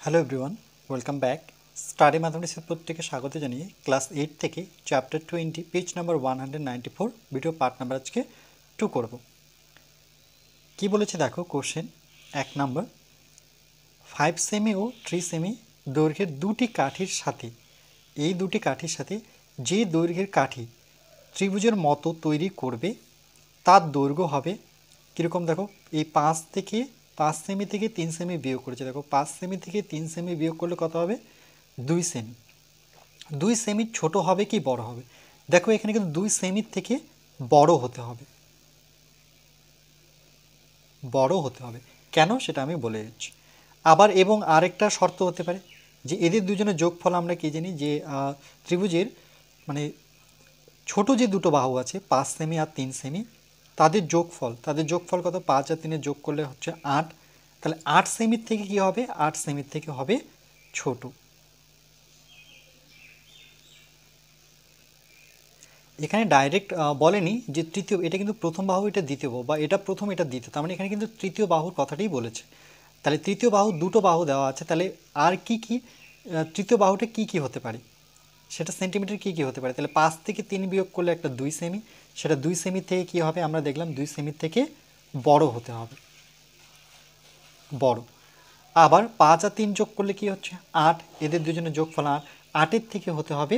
Hello everyone, welcome back. Study ম্যাথমেটিক্সের প্রত্যেকে স্বাগত জানিয়ে ক্লাস 8 থেকে chapter 20 page number 194 video part number আজকে 2 করব। কি বলেছে দেখো কোশ্চেন 1 নাম্বার 5 সেমি ও 3 সেমি দৈর্ঘ্যের দুটি কাঠির সাথে এই দুটি কাঠির সাথে যে দৈর্ঘ্যের কাঠি ত্রিভুজের মতো তৈরি করবে তার দৈর্ঘ্য হবে কীরকম দেখো। এই 5 সেমি থেকে 3 সেমি বিয়োগ করেছে, দেখো 5 সেমি থেকে 3 সেমি বিয়োগ করলে কত হবে? 2 সেমি। 2 সেমি ছোট হবে কি বড় হবে? দেখো এখানে কিন্তু 2 সেমির থেকে বড় হতে হবে, বড় হতে হবে। কেন সেটা আমি বলে দিচ্ছি। আবার এবং আরেকটা শর্ত হতে পারে যে এদের দুজনের যোগফল আমরা কি জানি যে ত্রিভুজের মানে ছোট যে দুটো বাহু আছে 5 সেমি আর 3 সেমি তাদের যোগফল কত? 5 আর 3 যোগ করলে হচ্ছে 8। তাহলে 8 সেমির থেকে কি হবে? 8 সেমির থেকে হবে ছোট। এখানে ডাইরেক্ট বলেনি যে তৃতীয়, এটা কিন্তু প্রথম বাহু এটা দ্বিতীয় বাহু, বা এটা প্রথম এটা দ্বিতীয়, তার মানে এখানে কিন্তু তৃতীয় বাহুর কথাটাই বলেছে। তাহলে তৃতীয় বাহু দুটো বাহু দেওয়া আছে, তাহলে আর কি কি তৃতীয় বাহুটা কি কি হতে পারে সেটা সেন্টিমিটার কি কি হতে পারে? তাহলে 5 থেকে 3 বিয়োগ করলে একটা 2 সেমি, সেটা 2 সেমি থেকে কি হবে আমরা দেখলাম 2 সেমি থেকে বড় হতে হবে, বড়। আবার 5 আর 3 যোগ করলে কি হচ্ছে 8, এদের দুজনের যোগফল 8, 8-এর থেকে হতে হবে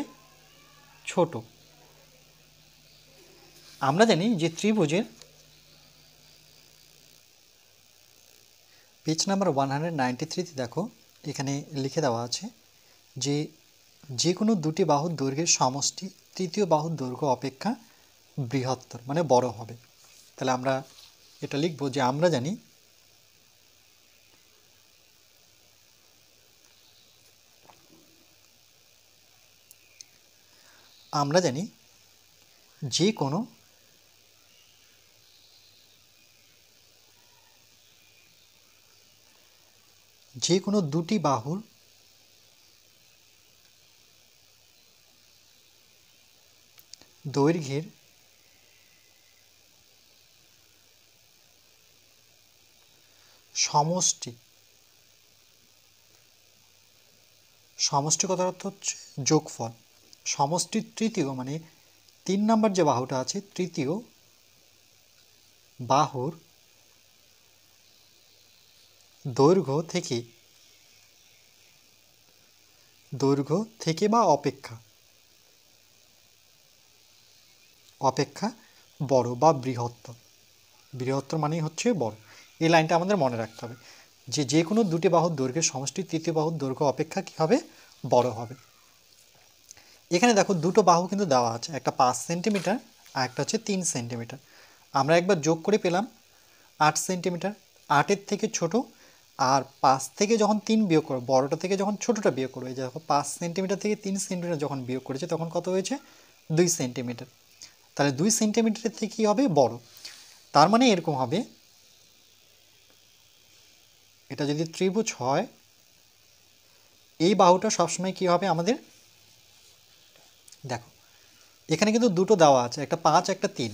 ছোট। আমরা জানি যে ত্রিভুজের পেজ নাম্বার 193 দেখো এখানে লিখে দেওয়া আছে যে যে কোনো দুটি বাহুর দৈর্ঘ্যের সমষ্টি তৃতীয় বাহুর দৈর্ঘ্য অপেক্ষা বৃহত্তর মানে বড় হবে। তাহলে আমরা এটা লিখব যে আমরা জানি যে কোনো দুটি বাহুর দৈর্ঘ্যের সমষ্টি, সমষ্টি কথার অর্থ হচ্ছে যোগফল, সমষ্টির তৃতীয় মানে 3 নাম্বার যে বাহুটা আছে তৃতীয় বাহুর দৈর্ঘ্য থেকে বা অপেক্ষা বড় বা বৃহত্তর। বৃহত্তর মানেই হচ্ছে বড়। এই লাইনটা আমাদের মনে রাখতে হবে যে যে কোনো দুটি বাহুর দৈর্ঘ্যের সমষ্টি তৃতীয় বাহুর দৈর্ঘ্য অপেক্ষা কী হবে? বড় হবে। এখানে দেখো দুটো বাহু কিন্তু দেওয়া আছে, একটা 5 সেন্টিমিটার আর একটা হচ্ছে 3 সেন্টিমিটার। আমরা একবার যোগ করে পেলাম 8 সেন্টিমিটার। 8-এর থেকে ছোট, আর 5 থেকে যখন 3 বিয়োগ করো, বড়টা থেকে যখন ছোটটা বিয়োগ করো, এই যে দেখো 5 সেন্টিমিটার থেকে 3 সেন্টিমিটার যখন বিয়োগ করেছে তখন কত হয়েছে? 2 সেন্টিমিটার। তাহলে 2 সেন্টিমিটারের থেকে কী হবে? বড়। তার মানে এরকম হবে, এটা যদি ত্রিভুজ হয় এই বাহুটা সবসময় কী হবে আমাদের? দেখো এখানে কিন্তু দুটো দেওয়া আছে, একটা 5 একটা 3।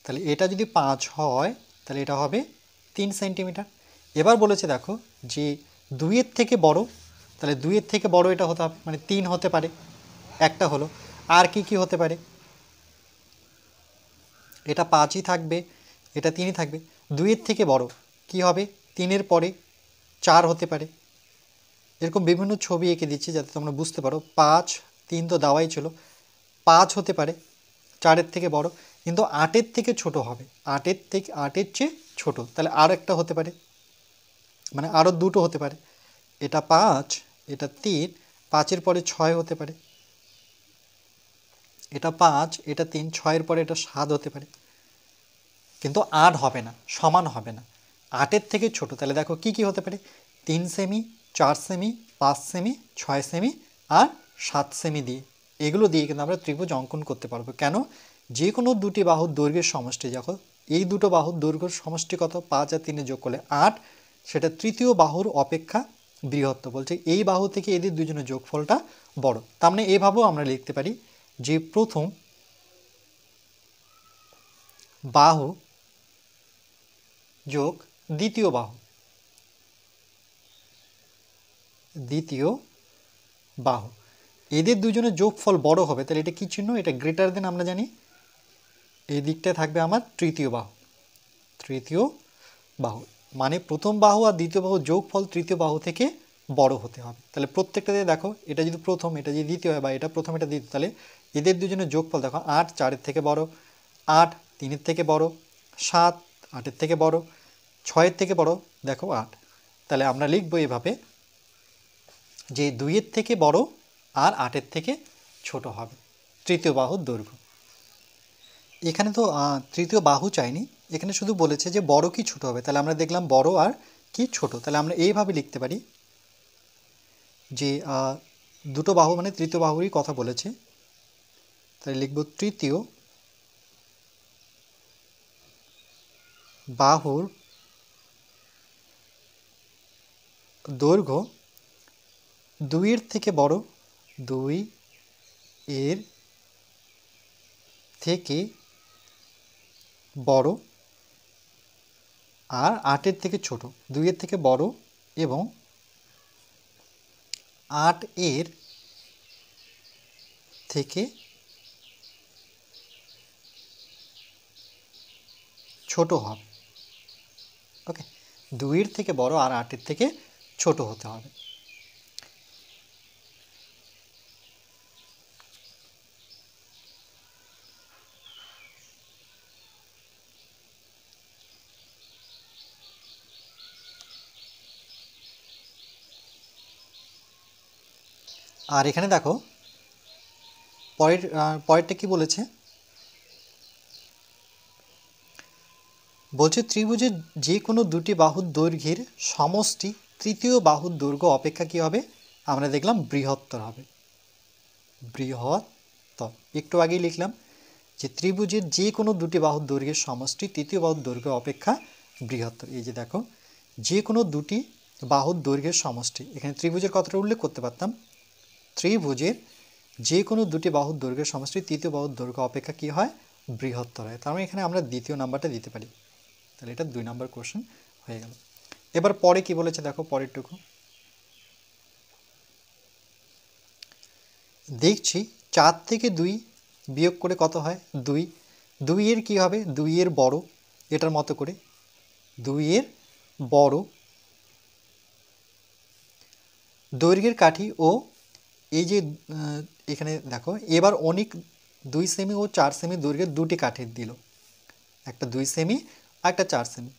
তাহলে এটা যদি 5 হয় তাহলে এটা হবে 3 সেন্টিমিটার। এবার বলেছে দেখো যে 2-এর থেকে বড়, তাহলে 2-এর থেকে বড় এটা হতে হবে মানে 3 হতে পারে, একটা হলো। আর কি কি হতে পারে? এটা 5ই থাকবে, এটা 3ই থাকবে। 2-এর থেকে বড় কি হবে? 3-এর পরে 4 হতে পারে। এরকম বিভিন্ন ছবি এঁকে দিচ্ছি যাতে তোমরা বুঝতে পারো। 5, 3 তো দেওয়াই ছিল, 5 হতে পারে 4-এর থেকে বড়, কিন্তু 8-এর থেকে ছোট হবে, 8-এর চেয়ে ছোট। তাহলে আর একটা হতে পারে, মানে আরও দুটো হতে পারে। এটা 5, এটা 3, 5-এর পরে 6 হতে পারে। এটা 5, এটা 3, 6-এর পরে এটা 7 হতে পারে। কিন্তু 8 হবে না, সমান হবে না, 8-এর থেকে ছোট। তাহলে দেখো কি কি হতে পারে? 3 সেমি, 4 সেমি, 5 সেমি, 6 সেমি আর 7 সেমি দিয়ে, এগুলো দিয়ে কিন্তু আমরা ত্রিভুজ অঙ্কন করতে পারবো। কেন? যে কোনো দুটি বাহুর দৈর্ঘ্যের সমষ্টি, দেখো এই দুটো বাহুর দৈর্ঘ্যের সমষ্টি কত? 5 আর 3 যোগ করলে 8, সেটা তৃতীয় বাহুর অপেক্ষা বৃহত্তর। বলছে এই বাহু থেকে এদের দুজনের যোগফলটা বড়। তার মানে এভাবেও আমরা লিখতে পারি যে প্রথম বাহু যোগ দ্বিতীয় বাহু, দ্বিতীয় বাহু। এদের দুজনের যোগফল বড় হবে, তাহলে এটা কি চিহ্ন? এটা গ্রেটার দেন আমরা জানি। এই দিকটায় থাকবে আমার তৃতীয় বাহু। তৃতীয় বাহু মানে প্রথম বাহু আর দ্বিতীয় বাহু যোগফল তৃতীয় বাহু থেকে বড় হতে হবে। তাহলে প্রত্যেকটাতে দেখো, এটা যদি প্রথম, এটা যদি দ্বিতীয় হয়, বা এটা প্রথম এটা দ্বিতীয়, তাহলে এদের দুজনের যোগফল দেখো 8 4-এর থেকে বড়, 8 3-এর থেকে বড়, 7 8-এর থেকে বড়, 6-এর থেকে বড়, দেখো 8। তাহলে আমরা লিখবো এভাবে যে 2-এর থেকে বড় আর 8-এর থেকে ছোট হবে তৃতীয় বাহুর দৈর্ঘ্য। এখানে তো তৃতীয় বাহু চাইনি, এখানে শুধু বলেছে যে বড় কি ছোট হবে। তাহলে আমরা দেখলাম বড় আর কি ছোট। তাহলে আমরা এইভাবে লিখতে পারি যে দুটো বাহু মানে তৃতীয় বাহুরই কথা বলেছে। তাহলে লিখব তৃতীয় বাহুর দৈর্ঘ্য 2-এর থেকে বড়, 2-এর থেকে বড় আর 8-এর থেকে ছোট। 2-এর থেকে বড় এবং 8-এর থেকে ছোট হবে। ওকে, 2-এর থেকে বড় আর 8-এর থেকে ছোট হতে হবে। আর এখানে দেখো পরেরটা কি বলেছে, বলছে ত্রিভুজের যে কোনো দুটি বাহুর দৈর্ঘ্যের সমষ্টি তৃতীয় বাহুর দৈর্ঘ্য অপেক্ষা কি হবে? আমরা দেখলাম বৃহত্তর হবে। বৃহত্তর একটু আগেই লিখলাম যে ত্রিভুজের যে কোনো দুটি বাহুর দৈর্ঘ্যের সমষ্টি তৃতীয় বাহুর দৈর্ঘ্য অপেক্ষা বৃহত্তর। এই যে দেখো, যে কোনো দুটি বাহুর দৈর্ঘ্যের সমষ্টি, এখানে ত্রিভুজের কথাটা উল্লেখ করতে পারতাম। ত্রিভুজের যে কোনো দুটি বাহুর দৈর্ঘ্যের সমষ্টি তৃতীয় বাহুর দৈর্ঘ্য অপেক্ষা কি হয়? বৃহত্তর হয়। তার মানে এখানে আমরা দ্বিতীয় নাম্বারটা দিতে পারি। তাহলে এটা 2 নম্বর কোশ্চেন হয়ে গেল। এবার পরে কি বলেছে দেখো, পরেরটুকু দেখছি 4 থেকে 2 বিয়োগ করে কত হয়? 2। 2-এর কী হবে? 2-এর বড়, এটার মতো করে 2-এর বড় দৈর্ঘ্যের কাঠি ও এই যে এখানে দেখো এবার অনেক 2 সেমি ও 4 সেমি দৈর্ঘ্যের দুটি কাঠি দিল, একটা 2 সেমি আর একটা 4 সেমি।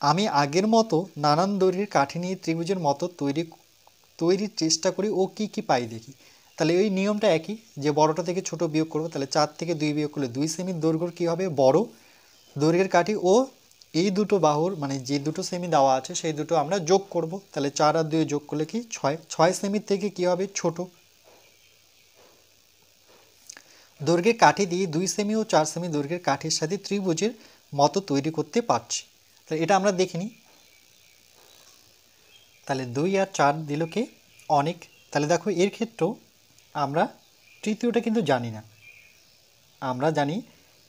আমি আগের মতো নানান দৈর্ঘ্যের কাঠি নিয়ে ত্রিভুজের মতো তৈরির চেষ্টা করি ও কি কি পাই দেখি। তাহলে ওই নিয়মটা একই, যে বড়টা থেকে ছোট বিয়োগ করব। তাহলে 4 থেকে 2 বিয়োগ করলে 2 সেমির দৈর্ঘ্য কী হবে? বড় দৈর্ঘ্যের কাঠি ও এই দুটো বাহুর মানে যে দুটো সেমি দেওয়া আছে সেই দুটো আমরা যোগ করব। তাহলে 4 আর 2 যোগ করলে কি 6, 6 সেমির থেকে কি হবে? ছোট দৈর্ঘ্যের কাঠি দিয়ে 2 সেমি ও 4 সেমি দৈর্ঘ্যের কাঠির সাথে ত্রিভুজের মতো তৈরি করতে পারছি। তাহলে এটা আমরা দেখিনি। তাহলে 2 আর 4 দিল কে? অনেক। তাহলে দেখো এর ক্ষেত্রেও আমরা তৃতীয়টা কিন্তু জানি না। আমরা জানি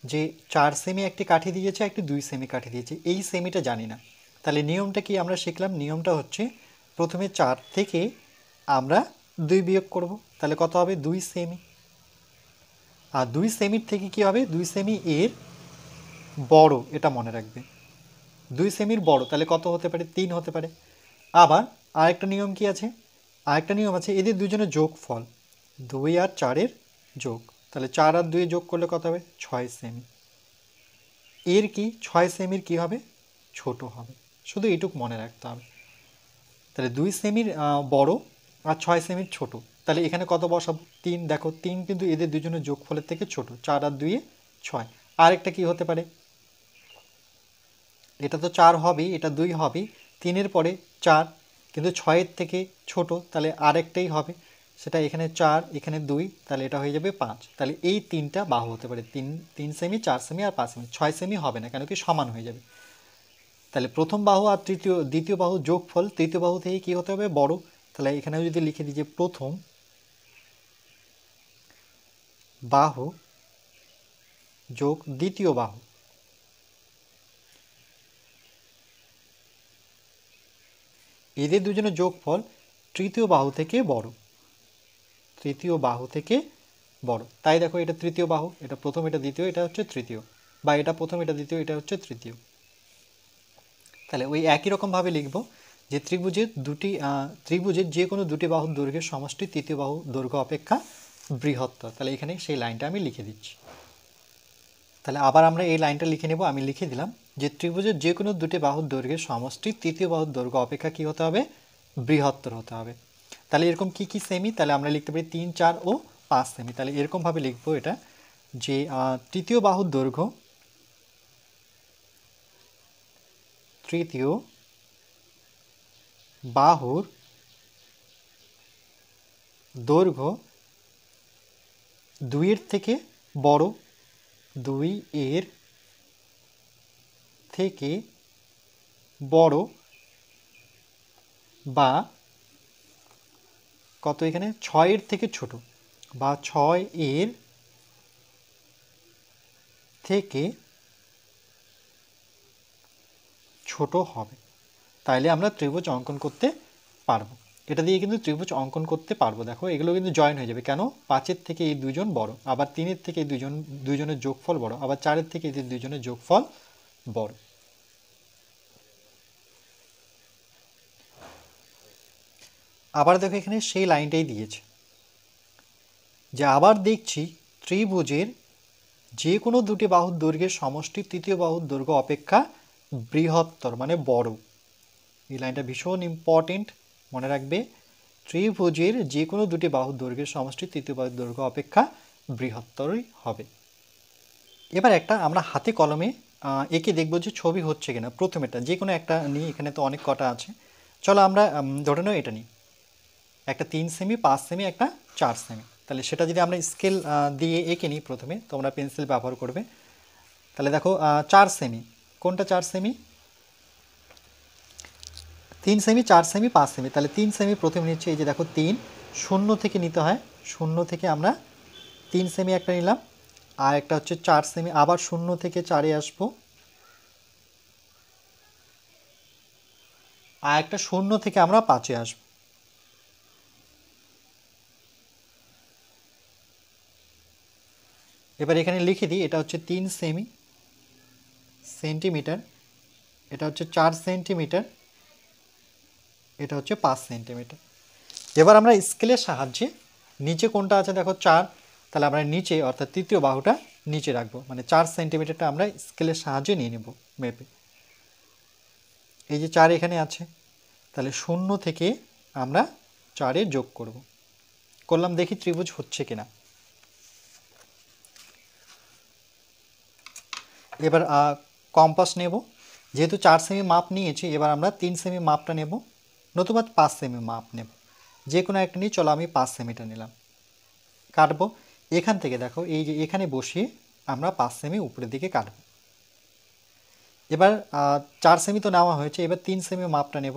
যে 4 সেমি একটি কাঠি দিয়েছে, একটি 2 সেমি কাঠি দিয়েছে, এই সেমিটা জানি না। তাহলে নিয়মটা কি আমরা শিখলাম? নিয়মটা হচ্ছে প্রথমে 4 থেকে আমরা 2 বিয়োগ করব। তাহলে কত হবে? 2 সেমি। আর 2 সেমির থেকে কি হবে? 2 সেমি এর বড়, এটা মনে রাখবে। 2 সেমির বড়, তাহলে কত হতে পারে? 3 হতে পারে। আবার আরেকটা নিয়ম কি আছে? আরেকটা নিয়ম আছে, এদের দুজনের যোগফল 2 আর 4-এর যোগ। তাহলে 4 আর 2 যোগ করলে কত হবে? 6 সেমি। এর কি 6 সেমির কি হবে? ছোট হবে। শুধু এইটুক মনে রাখতে হবে। তাহলে 2 সেমির বড় আর 6 সেমির ছোট। তাহলে এখানে কত বসাবো? 3। দেখো 3 কিন্তু এদের দুজনের যোগফলের থেকে ছোট। 4 আর 2 6। আরেকটা কি হতে পারে? এটা তো 4 হবেই, এটা 2 হবেই, 3-এর পরে 4 কিন্তু 6-এর থেকে ছোট, তাহলে আরেকটাই হবে, সেটা এখানে 4 এখানে 2, তাহলে এটা হয়ে যাবে 5। তাহলে এই 3টা বাহু হতে পারে, 3 সেমি, 4 সেমি আর 5 সেমি। 6 সেমি হবে না, কেন কি সমান হয়ে যাবে। তাহলে প্রথম বাহু আর দ্বিতীয় বাহু যোগফল তৃতীয় বাহু থেকে কি হতে হবে? বড়। তাহলে এখানে যদি লিখে দিই যে প্রথম বাহু যোগ দ্বিতীয় বাহু, এদের দুজনের যোগফল তৃতীয় বাহু থেকে বড়, তৃতীয় বাহু থেকে বড়। তাই দেখো এটা তৃতীয় বাহু, এটা প্রথম, এটা দ্বিতীয়, এটা হচ্ছে তৃতীয়, বা এটা প্রথম, এটা দ্বিতীয়, এটা হচ্ছে তৃতীয়। তাহলে ওই একই রকমভাবে লিখব যে ত্রিভুজের যে কোনো দুটি বাহুর দৈর্ঘ্যের সমষ্টি তৃতীয় বাহু দৈর্ঘ্য অপেক্ষা বৃহত্তর। তাহলে এখানে সেই লাইনটা আমি লিখে দিচ্ছি। তাহলে আবার আমরা এই লাইনটা লিখে নেব। আমি লিখে দিলাম যে ত্রিভুজের যে কোনো দুটি বাহুর দৈর্ঘ্যের সমষ্টি তৃতীয় বাহুর দৈর্ঘ্য অপেক্ষা কী হতে হবে? বৃহত্তর হতে হবে। তাহলে এরকম কি কি সেমি? তাহলে আমরা লিখতে পারি 3, 4 ও 5 সেমি। তাহলে এরকমভাবে লিখবো এটা যে তৃতীয় বাহুর দৈর্ঘ্য, তৃতীয় বাহুর দৈর্ঘ্য 2 এর থেকে বড়, 2 এর থেকে বড়, বা কত এখানে 6 এর থেকে ছোট, বা 6 এর থেকে ছোট হবে। তাইলে আমরা ত্রিভুজ অঙ্কন করতে পারবো। এটা দিয়ে কিন্তু ত্রিভুজ অঙ্কন করতে পারবো। দেখো এগুলো কিন্তু জয়েন হয়ে যাবে। কেন? 5-এর থেকে এই দুইজন বড়, আবার 3-এর থেকে এই দুইজনের যোগফল বড়, আবার 4-এর থেকে এই দুইজনের যোগফল বড়। আবার দেখো এখানে সেই লাইনটাই দিয়েছে যে আবার দেখছি ত্রিভুজের যে কোনো দুটি বাহুর দৈর্ঘ্যের সমষ্টি তৃতীয় বাহুর দৈর্ঘ্য অপেক্ষা বৃহত্তর, মানে বড়। এই লাইনটা ভীষণ ইম্পর্টেন্ট, মনে রাখবে। ত্রিভুজের যে কোনো দুটি বাহুর দৈর্ঘ্যের সমষ্টি তৃতীয় বাহুর দৈর্ঘ্য অপেক্ষা বৃহত্তরই হবে। এবার একটা আমরা হাতে কলমে একে দেখব যে ছবি হচ্ছে কিনা। প্রথমেটা যে কোনো একটা নিই, এখানে তো অনেক কটা আছে। চলো আমরা ধরে নাও এটা নিই, একটা 3 সেমি, 5 সেমি, একটা 4 সেমি। তাহলে সেটা যদি আমরা স্কেল দিয়ে এঁকে নিই, প্রথমে তোমরা পেন্সিল ব্যবহার করবে। তাহলে দেখো 4 সেমি, কোনটা 4 সেমি? 3 semi, 4 semi, 5 semi. তাহলে 3 সেমি প্রথমে নিচ্ছে, এই যে দেখো 3, শূন্য থেকে নিতে হয়, শূন্য থেকে আমরা 3 সেমি একটা নিলাম, আর একটা হচ্ছে 4 সেমি, আবার শূন্য থেকে 4-এ আসবো, আর একটা শূন্য থেকে আমরা 5-এ আসবো। এবার এখানে লিখে দিই, এটা হচ্ছে 3 সেমি সেন্টিমিটার, এটা হচ্ছে 4 সেন্টিমিটার, এটা হচ্ছে 5 সেন্টিমিটার। এবার আমরা স্কেলের সাহায্যে নিচে কোনটা আছে দেখো 4, তাহলে আমরা নিচে অর্থাৎ তৃতীয় বাহুটা নিচে রাখবো, মানে 4 সেন্টিমিটারটা আমরা স্কেলের সাহায্যে নিয়ে নেব মেপে। এই যে 4 এখানে আছে, তাহলে শূন্য থেকে আমরা 4-এ যোগ করব। করলাম, দেখি ত্রিভুজ হচ্ছে কিনা। এবার কম্পাস নেব, যেহেতু 4 সেমি মাপ নিয়েছি, এবার আমরা 3 সেমি মাপটা নেব, নতুবা 5 সেমি মাপ নেব, যে কোনো একটা নিয়ে। চলো আমি 5 সেমিটা নিলাম, কাটবো। এখান থেকে দেখো এই যে এখানে বসিয়ে আমরা 5 সেমি উপরের দিকে কাটব। এবার 4 সেমি তো নেওয়া হয়েছে, এবার 3 সেমি মাপটা নেব,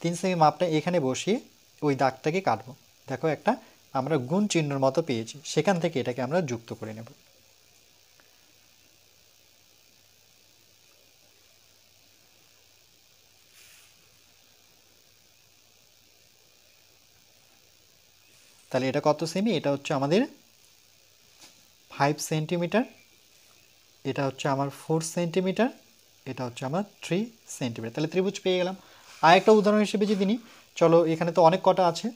3 সেমি মাপটা এখানে বসিয়ে ওই দাগটাকে কাটবো। দেখো একটা আমরা গুণ চিহ্নের মতো পেয়েছি, সেখান থেকে এটাকে আমরা যুক্ত করে নেব। তাহলে এটা কত সেমি? এটা হচ্ছে আমাদের 5 সেন্টিমিটার, এটা হচ্ছে আমার 4 সেন্টিমিটার, এটা হচ্ছে আমার 3 সেন্টিমিটার। তাহলে ত্রিভুজ পেয়ে গেলাম। আর একটা উদাহরণ হিসেবে যদি নিই, চলো এখানে তো অনেক কটা আছে,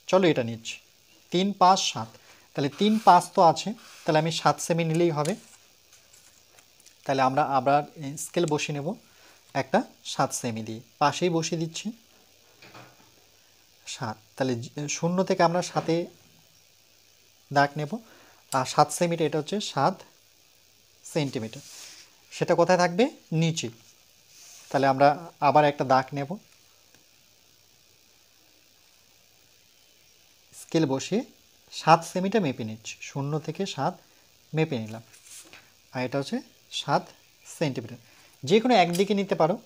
চলো এটা নিচ্ছি 3, 5, 7। তাহলে 3, 5 তো আছে, তাহলে আমি 7 সেমি নিলেই হবে। তাহলে আমরা আবার স্কেল বসিয়ে নেব একটা 7 সেমি দিয়ে, পাশেই বসিয়ে দিচ্ছি 7। তাহলে শূন্য থেকে আমরা 7-এ দাগ নেব, আর 7 সেমিটা এটা হচ্ছে 7 সেন্টিমিটার। সেটা কোথায় থাকবে? নিচে। তাহলে আমরা আবার একটা দাগ নেব, স্কেল বসিয়ে 7 সেমিটা মেপে নিচ্ছি, শূন্য থেকে 7 মেপে নিলাম, আর এটা হচ্ছে 7 সেন্টিমিটার। যে কোনো একদিকে নিতে পারো।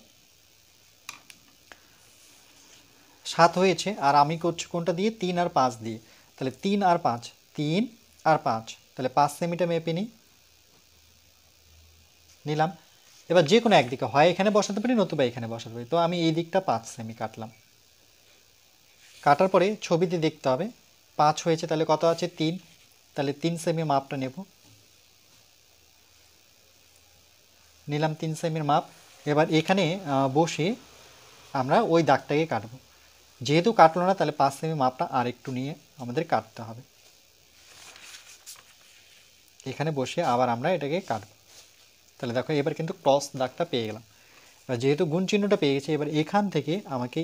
7 হয়েছে, আর আমি করছি কোনটা দিয়ে? 3 আর 5 দিয়ে। তাহলে 3 আর 5, 3 আর 5, তাহলে 5 সেমিটা মেপে নিলাম। এবার যে কোনো একদিকে হয় এখানে বসাতে পারি, নতুবা এখানে বসাতে পারি। তো আমি এই দিকটা 5 সেমি কাটলাম। কাটার পরে ছবিতে দেখতে হবে 5 হয়েছে, তাহলে কত আছে 3, তাহলে 3 সেমি মাপটা নেব, নিলাম 3 সেমির মাপ। এবার এখানে বসে আমরা ওই দাগটাকে কাটব, যেহেতু কাটলো না তাহলে 5 সেমি মাপটা আর একটু নিয়ে আমাদের কাটতে হবে। এখানে বসে আবার আমরা এটাকে কাটব। তাহলে দেখো এবার কিন্তু ক্রস দাগটা পেয়ে গেলাম। এবার যেহেতু গুণ চিহ্নটা পেয়ে গেছি, এবার এখান থেকে আমাকে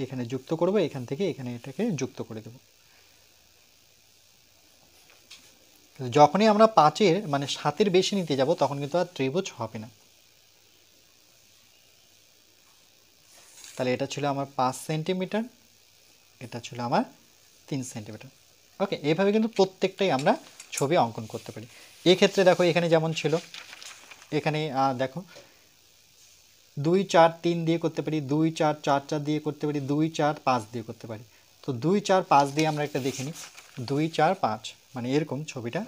এখানে যুক্ত করব, এখান থেকে এখানে এটাকে যুক্ত করে দেব। যখনই আমরা 5-এর মানে 7-এর বেশি নিতে যাব তখন কিন্তু আর ত্রিভুজ হবে না। তাহলে এটা ছিল আমার 5 সেন্টিমিটার, এটা ছিল আমার 3 সেন্টিমিটার। ওকে, এইভাবে কিন্তু প্রত্যেকটাই আমরা ছবি অঙ্কন করতে পারি। এই ক্ষেত্রে দেখো এখানে যেমন ছিল, এখানে দেখো 2 4 3 দিয়ে করতে পারি, 2 4 4 4 দিয়ে করতে পারি, 2 4 5 দিয়ে করতে পারি। তো 2 4 5 দিয়ে আমরা একটা দেখে নিই, 2 4 5 মানে এরকম ছবিটা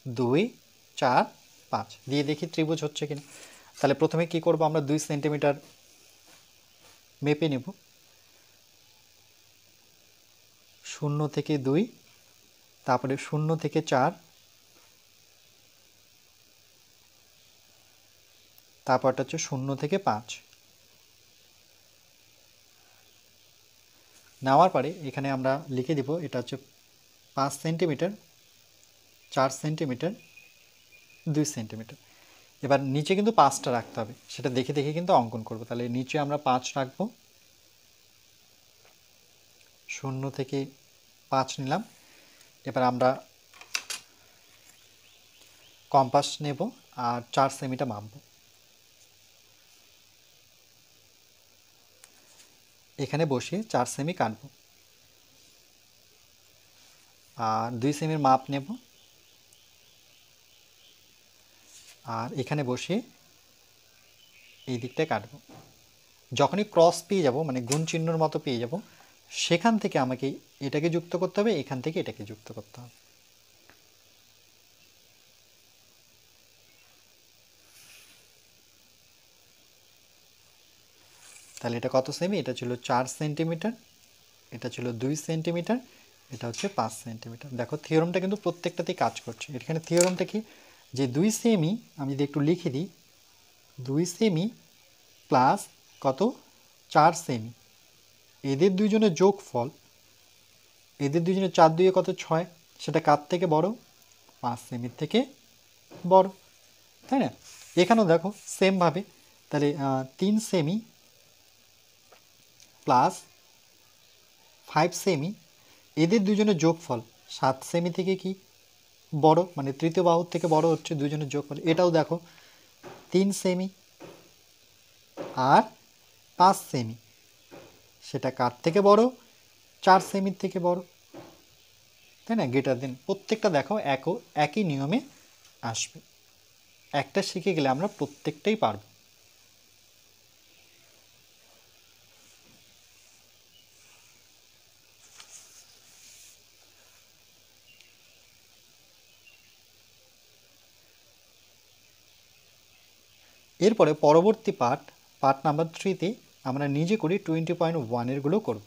2 4 5 দিয়ে দেখি ত্রিভুজ হচ্ছে কিনা। তাহলে প্রথমে কি করব, আমরা 2 সেন্টিমিটার মেপে নেব, 0 থেকে 2, তারপরে 0 থেকে 4, তারপরটা হচ্ছে 0 থেকে 5। নেওয়ার পরে এখানে আমরা লিখে দিব এটা হচ্ছে 5 সেন্টিমিটার, 4 সেন্টিমিটার, 2 সেন্টিমিটার। এবার নিচে কিন্তু 5টা রাখতে হবে, সেটা দেখে দেখে কিন্তু অঙ্কন করব। তাহলে নিচে আমরা 5 রাখব, 0 থেকে 5 নিলাম। এবার আমরা কম্পাস নেব আর 4 সেমিটা মাপব। এখানে বসে 4 সেমি কাটব আর 2 সেমির মাপ নেব, আর এখানে বসে এই দিকটায় কাটব। যখনই ক্রস পেয়ে যাব মানে গুণ চিহ্নর মতো পেয়ে যাব, সেখান থেকে আমাকে এটাকে যুক্ত করতে হবে, এখান থেকে এটাকে যুক্ত করতে হবে। তাহলে এটা কত সেমি, এটা ছিল 4 সেন্টিমিটার, এটা ছিল 2 সেন্টিমিটার, এটা হচ্ছে 5 সেন্টিমিটার। দেখো থিওরামটা কিন্তু প্রত্যেকটাতেই কাজ করছে। এখানে থিওরামটা কি, যে 2 সেমি আমি যদি একটু লিখে দিই, 2 সেমি প্লাস কত 4 সেমি, এদের দুইজনের যোগফল, এদের দুইজনের 4 2 কত 6, সেটা কার থেকে বড়, 5 সেমির থেকে বড়, তাই না? এখানেও দেখো সেমভাবে, তাহলে 3 সেমি প্লাস 5 সেমি, এদের দুজনের যোগফল 7 সেমি থেকে কি বড়, মানে তৃতীয় বাহুর থেকে বড় হচ্ছে দুজনের যোগফল। এটাও দেখো 3 সেমি আর 5 সেমি, সেটা কার থেকে বড়, 4 সেমির থেকে বড়, তাই না? Greater than. প্রত্যেকটা দেখো একই নিয়মে আসবে। একটা শিখে গেলে আমরা প্রত্যেকটাই পারব। এরপরে পরবর্তী পার্ট নাম্বার 3-তে আমরা নিজে করি 20.1 এরগুলো করব।